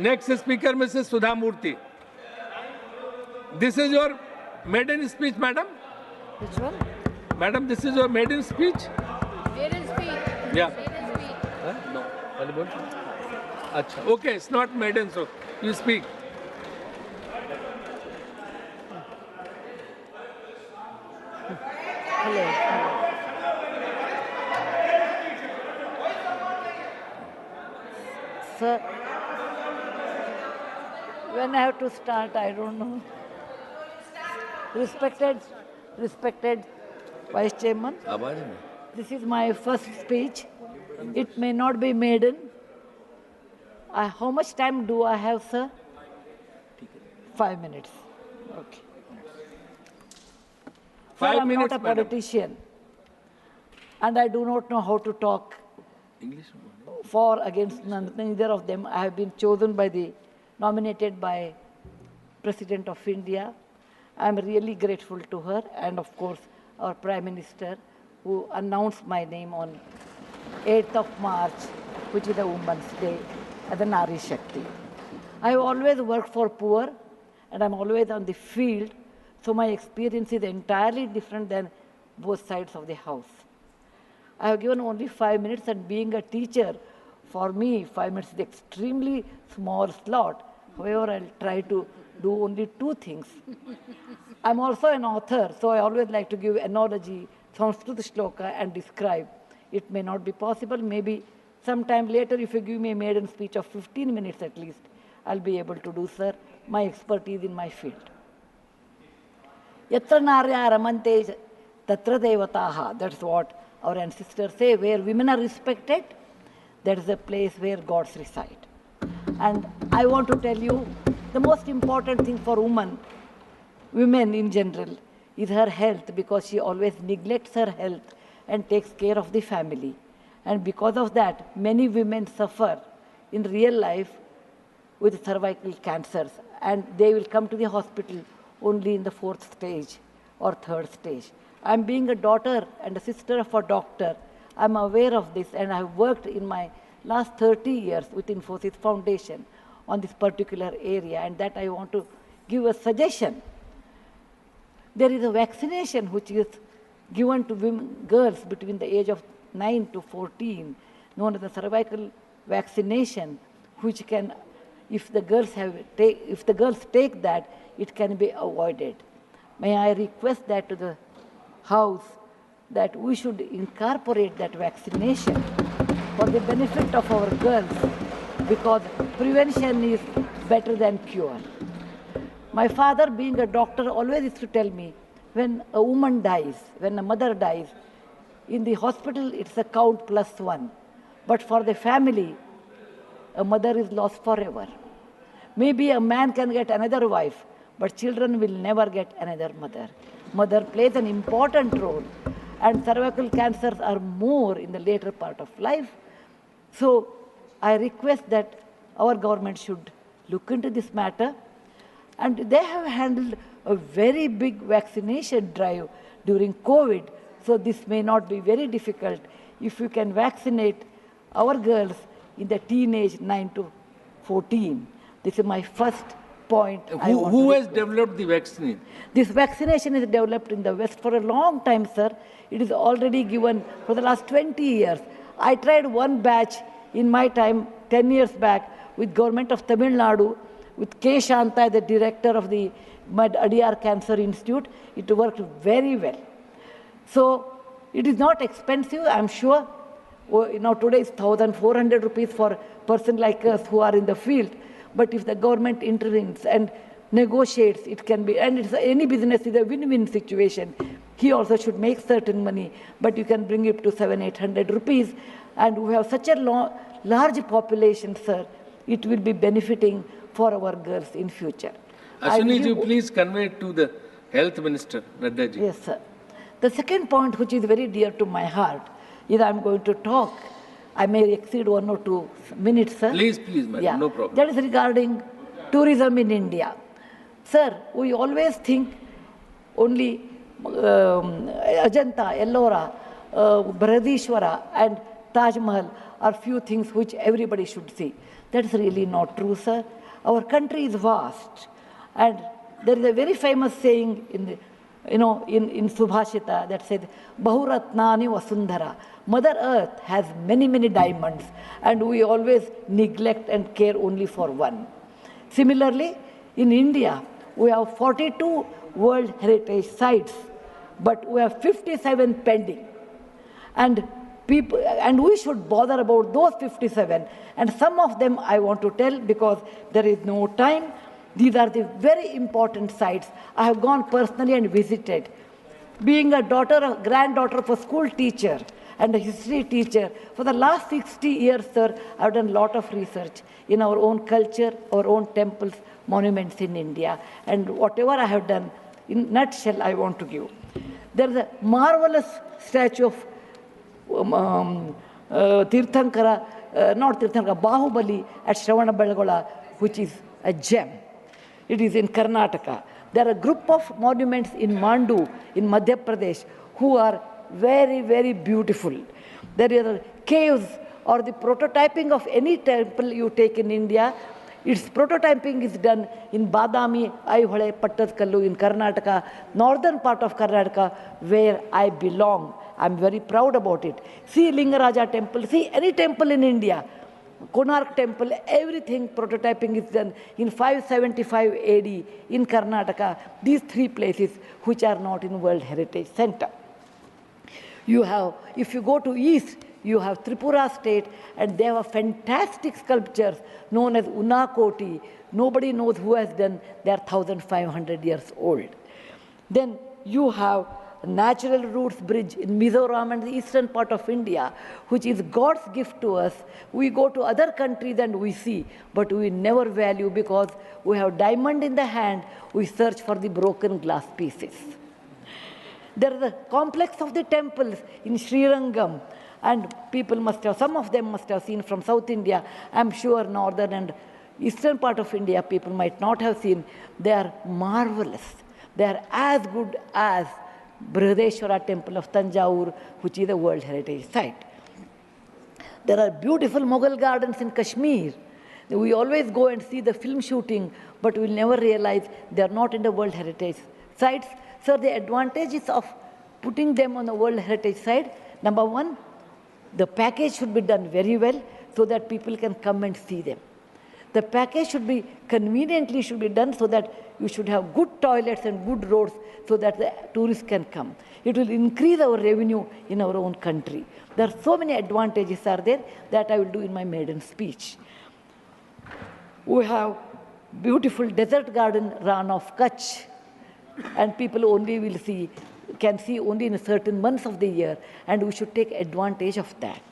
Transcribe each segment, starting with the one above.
Next speaker, Mrs. Sudha Murthy. This is your maiden speech, madam? Which one? Madam, this is your maiden speech? Maiden speech. Yeah. Maiden speech. Huh? No. Achha. Okay, it's not maiden, so you speak. Hello. Sir, when I have to start, I don't know. Respected Vice Chairman, this is my first speech. It may not be maiden. How much time do I have, sir? 5 minutes. Okay. 5 Sir, I'm minutes, not a madam. politician, and I do not know how to talk English? for, against, neither of them. I have been nominated by President of India. I am really grateful to her, and of course our Prime Minister, who announced my name on 8th of March, which is the Women's Day, as a Nari Shakti. I have always worked for poor, and I'm always on the field, so my experience is entirely different than both sides of the house. I have given only 5 minutes, and being a teacher, for me, 5 minutes is extremely small slot. However, I'll try to do only 2 things. I'm also an author, so I always like to give analogy, Sanskrit shloka, and describe. It may not be possible. Maybe sometime later, if you give me a maiden speech of 15 minutes at least, I'll be able to do, sir, my expertise in my field. Yatra narya ramante tatra devataha. That's what our ancestors say. Where women are respected, that is the place where gods reside. And I want to tell you, the most important thing for women in general, is her health, because she always neglects her health and takes care of the family. And because of that, many women suffer in real life with cervical cancers, and they will come to the hospital only in the 4th stage or 3rd stage. I'm being a daughter and a sister of a doctor. I'm aware of this, and I've worked in my last 30 years with Infosys Foundation on this particular area, and that I want to give a suggestion. There is a vaccination which is given to girls between the age of 9 to 14, known as the cervical vaccination, which can, if the girls take that, it can be avoided. May I request that to the House, that we should incorporate that vaccination for the benefit of our girls, because prevention is better than cure. My father, being a doctor, always used to tell me, when a woman dies, when a mother dies, in the hospital it's a count +1. But for the family, a mother is lost forever. Maybe a man can get another wife, but children will never get another mother. Mother plays an important role, and cervical cancers are more in the later part of life. So I request that our government should look into this matter. And they have handled a very big vaccination drive during COVID, so this may not be very difficult if you can vaccinate our girls in the teenage 9 to 14. This is my first point. Who has developed the vaccine? This vaccination is developed in the West for a long time, sir. It is already given for the last 20 years. I tried one batch in my time, 10 years back, with government of Tamil Nadu, with K. Shanta, the director of the Adiyar Cancer Institute. It worked very well. So it is not expensive, I'm sure. Today is 1,400 rupees for a person like us who are in the field. But if the government intervenes and negotiates, it can be, and any business is a win-win situation. He also should make certain money, but you can bring it to 700-800 rupees. And we have such a large population, sir, it will be benefiting for our girls in future. Ashwini ji, please convey it to the Health Minister, Nadda ji. Yes, sir. The second point, which is very dear to my heart, is I'm going to talk. I may exceed 1 or 2 minutes, sir. Please, madam, no problem. That is regarding tourism in India. Sir, we always think only Ajanta, Ellora, Brihadishwara and Taj Mahal are few things which everybody should see. That's really not true, sir. Our country is vast. And there is a very famous saying in the, in Subhashita that says, Bahuratnani Vasundhara. Mother Earth has many, many diamonds, and we always neglect and care only for one. Similarly, in India, we have 42 World Heritage Sites, but we have 57 pending. And we should bother about those 57. And some of them I want to tell because there is no time. These are the very important sites. I have gone personally and visited. Being a granddaughter of a school teacher and a history teacher, for the last 60 years, sir, I've done a lot of research in our own culture, our own temples, monuments in India. And whatever I have done, in nutshell, I want to give. There is a marvelous statue of Tirthankara, not Tirthankara, Bahubali at Shravanabelagola, which is a gem. It is in Karnataka. There are a group of monuments in Mandu, in Madhya Pradesh, who are very, very beautiful. There are caves or the prototyping of any temple you take in India. Its prototyping is done in Badami, Aihole, Pattadkallu in Karnataka, northern part of Karnataka, where I belong. I'm very proud about it. See Lingaraja temple, see any temple in India, Konark temple, everything prototyping is done in 575 AD in Karnataka. These three places which are not in World Heritage Center. You have, if you go to east, you have Tripura state, and they have fantastic sculptures known as Unakoti. Nobody knows who has done. They are 1,500 years old. Then you have Natural Roots Bridge in Mizoram and the eastern part of India, which is God's gift to us. We go to other countries and we see, but we never value because we have diamond in the hand, we search for the broken glass pieces. There is a complex of the temples in Srirangam, and people must have, some of them must have seen from South India. I'm sure northern and eastern part of India people might not have seen. They are marvelous. They are as good as Brihadeshwara temple of Tanjore, which is a World Heritage Site. There are beautiful Mughal gardens in Kashmir. We always go and see the film shooting, but we'll never realize they are not in the World Heritage Sites. So the advantages of putting them on the World Heritage Site, number one, the package should be done very well so that people can come and see them. The package should be conveniently done so that you should have good toilets and good roads so that the tourists can come. It will increase our revenue in our own country. There are so many advantages are there that I will do in my maiden speech. We have beautiful desert garden Ran of Kutch, and people only can see only in certain months of the year, and we should take advantage of that.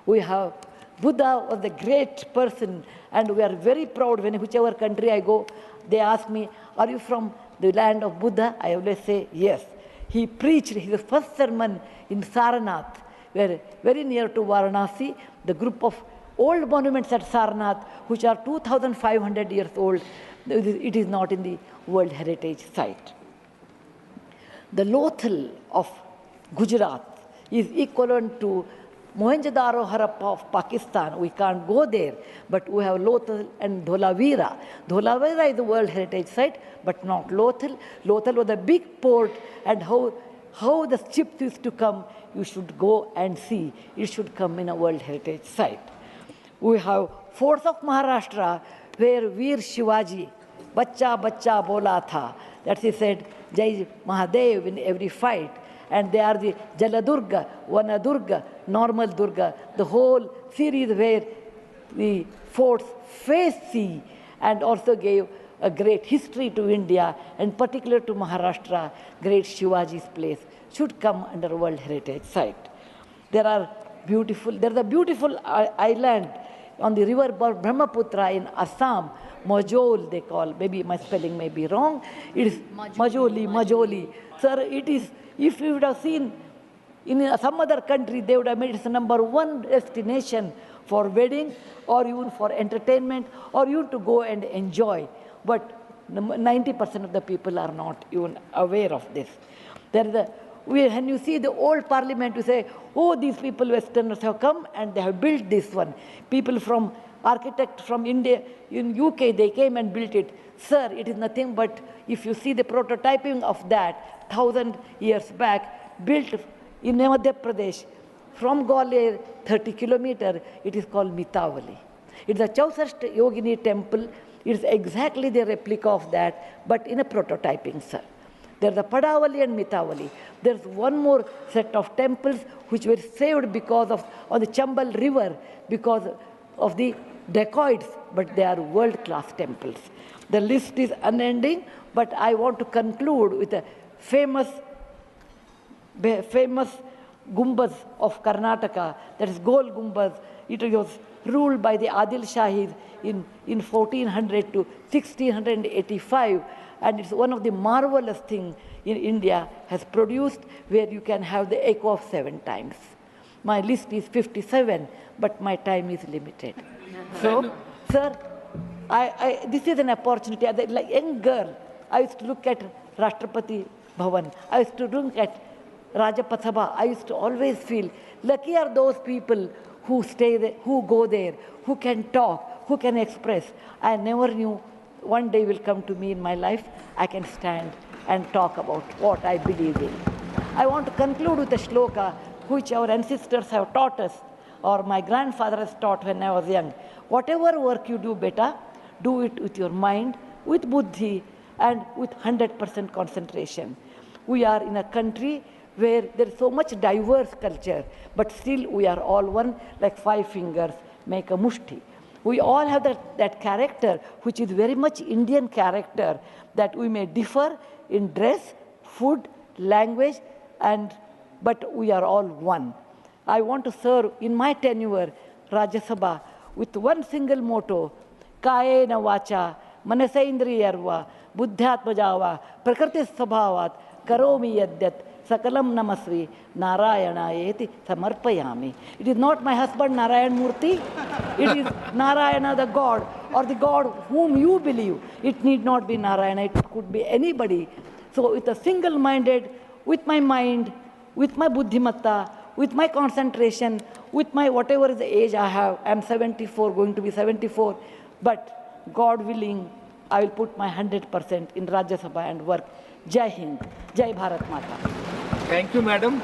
We have Buddha was a great person, and we are very proud when whichever country I go, they ask me, are you from the land of Buddha? I always say, yes. He preached his first sermon in Sarnath, where very near to Varanasi, the group of old monuments at Sarnath, which are 2,500 years old, it is not in the World Heritage Site. The Lothal of Gujarat is equivalent to Mohenjo-daro Harappa of Pakistan. We can't go there, but we have Lothal and Dholavira. Dholavira is the World Heritage Site, but not Lothal. Lothal was a big port, and how the ships used to come, you should go and see. It should come in a World Heritage Site. We have forts of Maharashtra, where Veer Shivaji, Bachcha Bachcha Bola Tha, that he said, Jai Mahadev in every fight. And they are the Jaladurga, Vanadurga, Normal Durga, the whole series where the forts face sea and also gave a great history to India, and particular to Maharashtra, great Shivaji's place should come under World Heritage Site. There's a beautiful island on the river Brahmaputra in Assam, Majol they call, maybe my spelling may be wrong. It is Majoli. Sir, it is, if you would have seen in some other country, they would have made it the #1 destination for wedding or even for entertainment or even to go and enjoy. But 90% of the people are not even aware of this. When you see the old parliament, you say, oh, these people, Westerners have come and they have built this one. People from architect from India, in UK, they came and built it. Sir, it is nothing but, if you see the prototyping of that 1,000 years back, built in Madhya Pradesh, from Gwalior, 30 kilometers, it is called Mitavali. It's a Chausashta Yogini temple. It's exactly the replica of that, but in a prototyping, sir. There's a Padavali and Mitavali. There's one more set of temples which were saved because of on the Chambal River because of the dacoits, but they are world-class temples. The list is unending, but I want to conclude with a famous Gumbaz of Karnataka, that is Gol Gumbaz. It was ruled by the Adil Shahis in 1400 to 1685, and it's one of the marvelous things in India has produced, where you can have the echo of 7 times. My list is 57, but my time is limited. So, sir, this is an opportunity. As a young girl, I used to look at Rashtrapati Bhavan. I used to look at Rajya Sabha. I used to always feel lucky are those people who stay there, who go there, who can talk, who can express. I never knew one day will come to me in my life, I can stand and talk about what I believe in. I want to conclude with a shloka which our ancestors have taught us, or my grandfather has taught when I was young. Whatever work you do, beta, do it with your mind, with buddhi, and with 100% concentration. We are in a country where there is so much diverse culture, but still we are all one, like 5 fingers make a mushti. We all have that character, which is very much Indian character, that we may differ in dress, food, language, but we are all one. I want to serve in my tenure, Rajya Sabha, with one single motto, Kayena vacha, manasaindriyarva, buddhyatmajava, prakriti sabhavat, karomi yadyat, Sakalam Namasri, Narayana Samarpayami. It is not my husband Narayan Murthy, it is Narayana the God, or the God whom you believe. It need not be Narayana, it could be anybody. So with a single-minded, with my mind, with my buddhimatta, with my concentration, with my whatever is the age I have, I am 74, going to be 74, but God willing, I will put my 100% in Rajya Sabha and work. Jai Hind, Jai Bharat Mata. Thank you, madam.